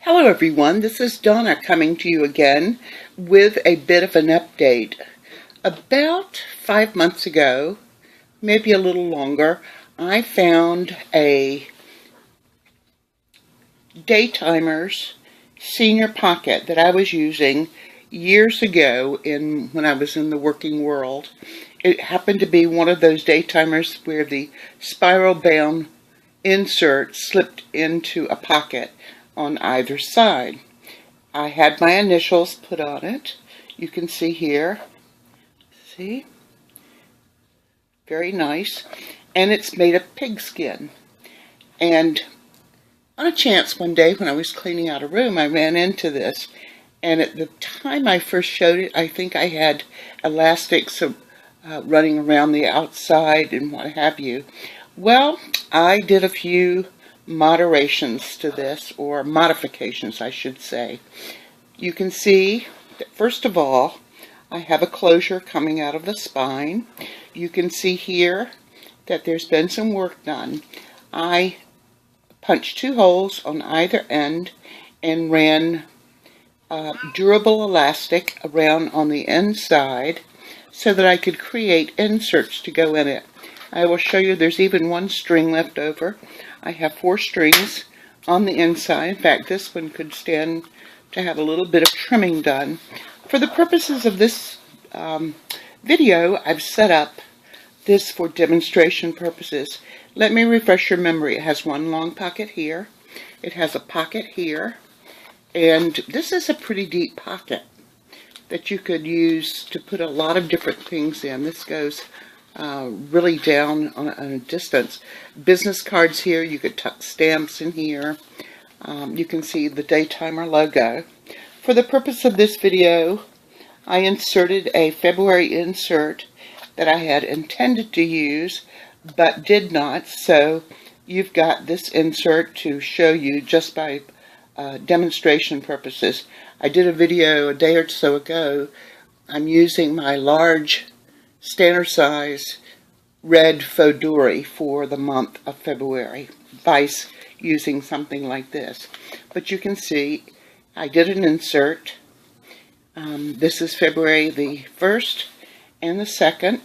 Hello everyone, this is Donna coming to you again with a bit of an update. About 5 months ago, maybe a little longer, I found a Daytimers senior pocket that I was using years ago when I was in the working world. It happened to be one of those Daytimers where the spiral bound insert slipped into a pocket on either side. I had my initials put on it. You can see here. See? Very nice. And it's made of pigskin. And on a chance one day when I was cleaning out a room, I ran into this. And at the time I first showed it, I think I had elastics running around the outside and what have you. Well, I did a few moderations to this, or modifications I should say. You can see that first of all I have a closure coming out of the spine. You can see here that there's been some work done. I punched 2 holes on either end and ran durable elastic around on the inside so that I could create inserts to go in it. I will show you there's even one string left over. I have 4 strings on the inside. In fact, this one could stand to have a little bit of trimming done. For the purposes of this video, I've set up this for demonstration purposes. Let me refresh your memory. It has one long pocket here. It has a pocket here. And this is a pretty deep pocket that you could use to put a lot of different things in. This goes really down on a distance. Business cards here, you could tuck stamps in here. You can see the Daytimer logo. For the purpose of this video, I inserted a February insert that I had intended to use, but did not, so you've got this insert to show you just by demonstration purposes. I did a video a day or so ago. I'm using my large standard size red faux dory for the month of February, vice using something like this. But you can see I did an insert. This is February the 1st and the 2nd.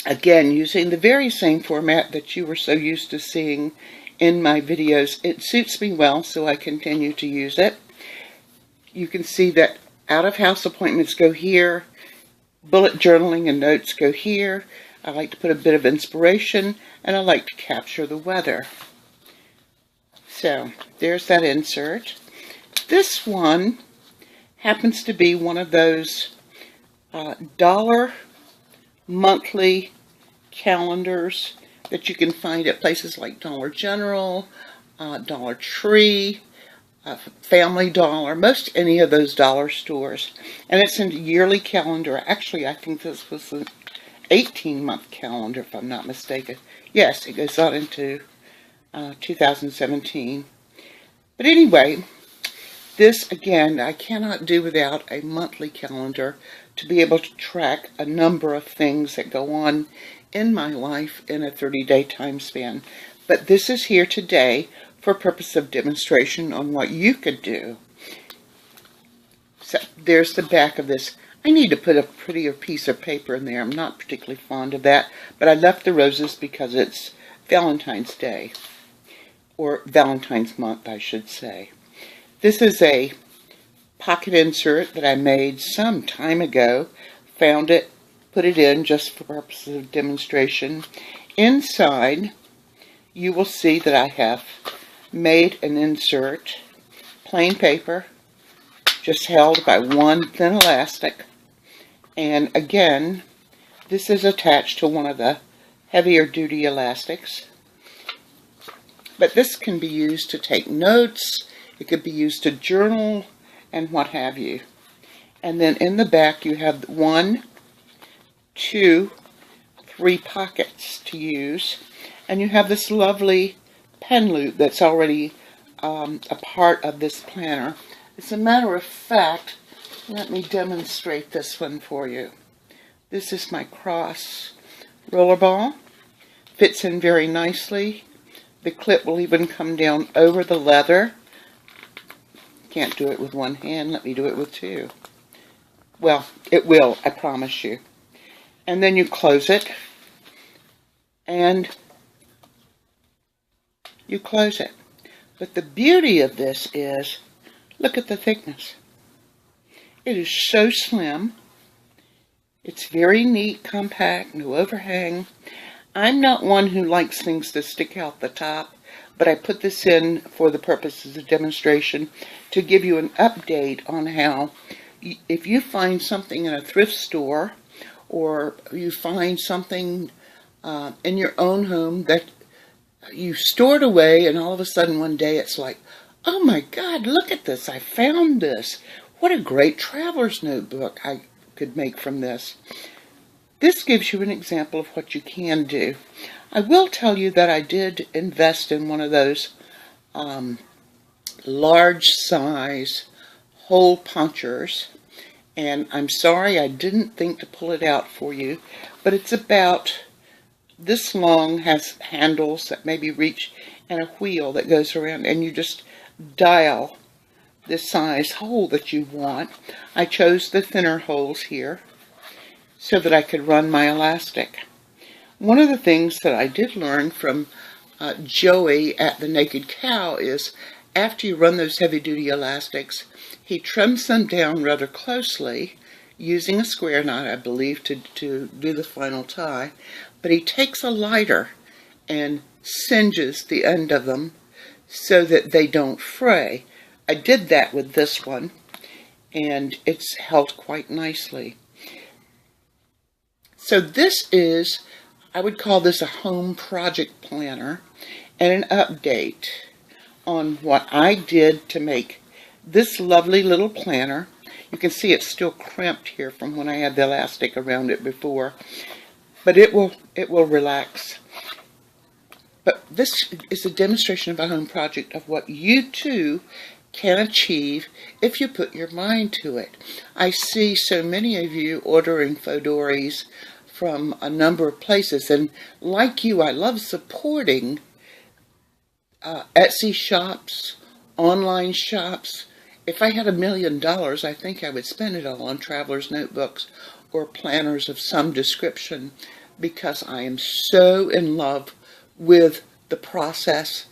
Again, using the very same format that you were so used to seeing in my videos. It suits me well, so I continue to use it. You can see that out-of-house appointments go here. Bullet journaling and notes go here. I like to put a bit of inspiration, and I like to capture the weather. So, there's that insert. This one happens to be one of those dollar monthly calendars that you can find at places like Dollar General, Dollar Tree, Family Dollar, most any of those dollar stores. And it's a yearly calendar. Actually, I think this was an 18-month calendar, if I'm not mistaken. Yes, it goes on into 2017. But anyway, this, again, I cannot do without a monthly calendar to be able to track a number of things that go on in my life in a 30-day time span. But this is here today for purpose of demonstration on what you could do. So there's the back of this. I need to put a prettier piece of paper in there. I'm not particularly fond of that, but I left the roses because it's Valentine's Day, or Valentine's month, I should say. This is a pocket insert that I made some time ago. Found it, put it in just for purposes of demonstration. Inside, you will see that I have made an insert, plain paper, just held by one thin elastic. And again, this is attached to one of the heavier duty elastics. But this can be used to take notes, it could be used to journal, and what have you. And then in the back you have 1, 2, 3 pockets to use. And you have this lovely pen loop that's already a part of this planner. As a matter of fact, let me demonstrate this one for you. This is my cross rollerball. Fits in very nicely. The clip will even come down over the leather. Can't do it with one hand. Let me do it with two. Well, it will, I promise you. And then you close it. And you close it. But the beauty of this is, look at the thickness. It is so slim. It's very neat, compact, no overhang. I'm not one who likes things to stick out the top, but I put this in for the purposes of demonstration to give you an update on how, if you find something in a thrift store, or you find something in your own home that you stored away, and all of a sudden one day it's like, oh my God, look at this, I found this. What a great traveler's notebook I could make from this. This gives you an example of what you can do. I will tell you that I did invest in one of those large size hole punchers, and I'm sorry I didn't think to pull it out for you, but it's about this long, has handles that maybe reach, and a wheel that goes around, and you just dial the size hole that you want. I chose the thinner holes here so that I could run my elastic. One of the things that I did learn from Joey at the Naked Cow is, after you run those heavy-duty elastics, he trims them down rather closely using a square knot, I believe, to do the final tie. But he takes a lighter and singes the end of them so that they don't fray. I did that with this one, and it's held quite nicely. So this is, I would call this a home project planner and an update on what I did to make this lovely little planner. You can see it's still crimped here from when I had the elastic around it before, but it will relax. But this is a demonstration of a home project of what you too can achieve if you put your mind to it. I see so many of you ordering Fodoris from a number of places, and like you, I love supporting Etsy shops, online shops. If I had $1 million, I think I would spend it all on traveler's notebooks or planners of some description, because I am so in love with the process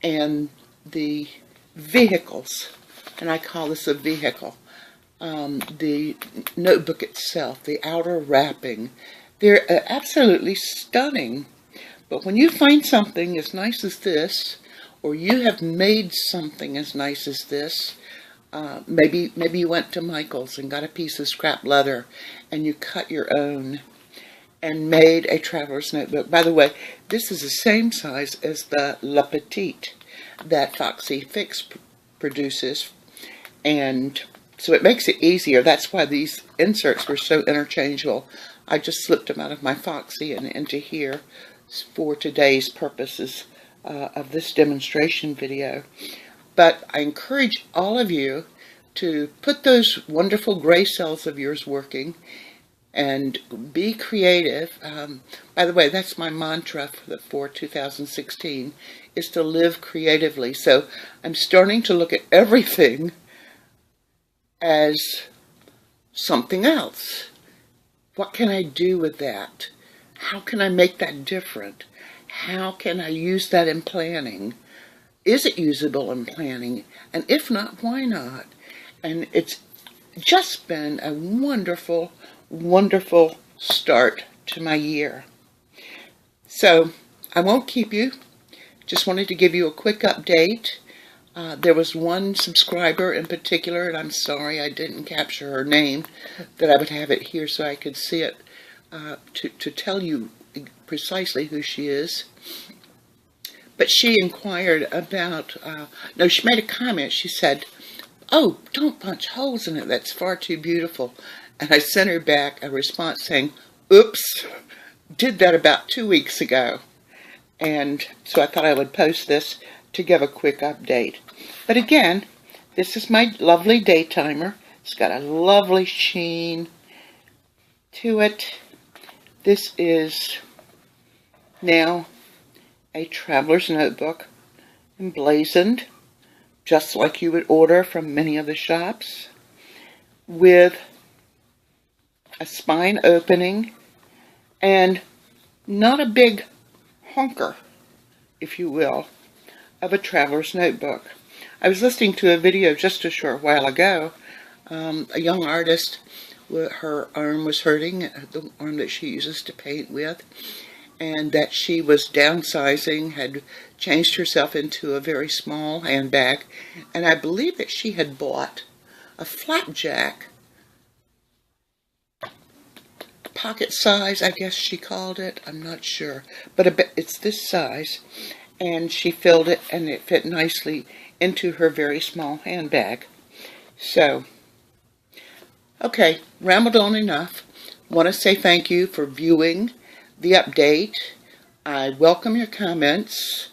and the vehicles, and I call this a vehicle. The notebook itself, the outer wrapping, they're absolutely stunning. But when you find something as nice as this, or you have made something as nice as this, maybe you went to Michael's and got a piece of scrap leather and you cut your own and made a traveler's notebook. By the way, this is the same size as the La Petite that Foxy Fix produces, and so it makes it easier. That's why these inserts were so interchangeable. I just slipped them out of my Foxy and into here for today's purposes of this demonstration video. But I encourage all of you to put those wonderful gray cells of yours working and be creative. By the way, that's my mantra for 2016, is to live creatively. So I'm starting to look at everything as something else. What can I do with that? How can I make that different? How can I use that in planning? Is it usable in planning? And if not, why not? And it's just been a wonderful, wonderful start to my year. So I won't keep you. Just wanted to give you a quick update. There was one subscriber in particular, and I'm sorry I didn't capture her name, that I would have it here so I could see it to tell you precisely who she is. But she inquired about, no, she made a comment. She said, "Oh, don't punch holes in it. That's far too beautiful." And I sent her back a response saying, "Oops, did that about 2 weeks ago." And so I thought I would post this to give a quick update. But again, this is my lovely day timer. It's got a lovely sheen to it. This is now a traveler's notebook emblazoned, just like you would order from many of the shops, with a spine opening and not a big honker, if you will, of a traveler's notebook. I was listening to a video just a short while ago. A young artist, her arm was hurting, the arm that she uses to paint with, and that she was downsizing, had changed herself into a very small handbag, and I believe that she had bought a flapjack, pocket size, I guess she called it, I'm not sure, but it's this size, and she filled it, and it fit nicely into her very small handbag. So, okay, rambled on enough. Want to say thank you for viewing the update. I welcome your comments.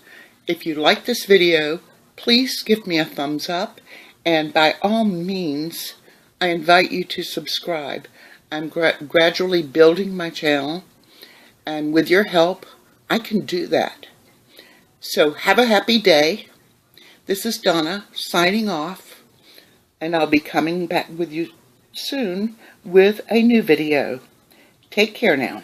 If you like this video, please give me a thumbs up, and by all means, I invite you to subscribe. I'm gradually building my channel, and with your help, I can do that. So have a happy day. This is Donna signing off, and I'll be coming back with you soon with a new video. Take care now.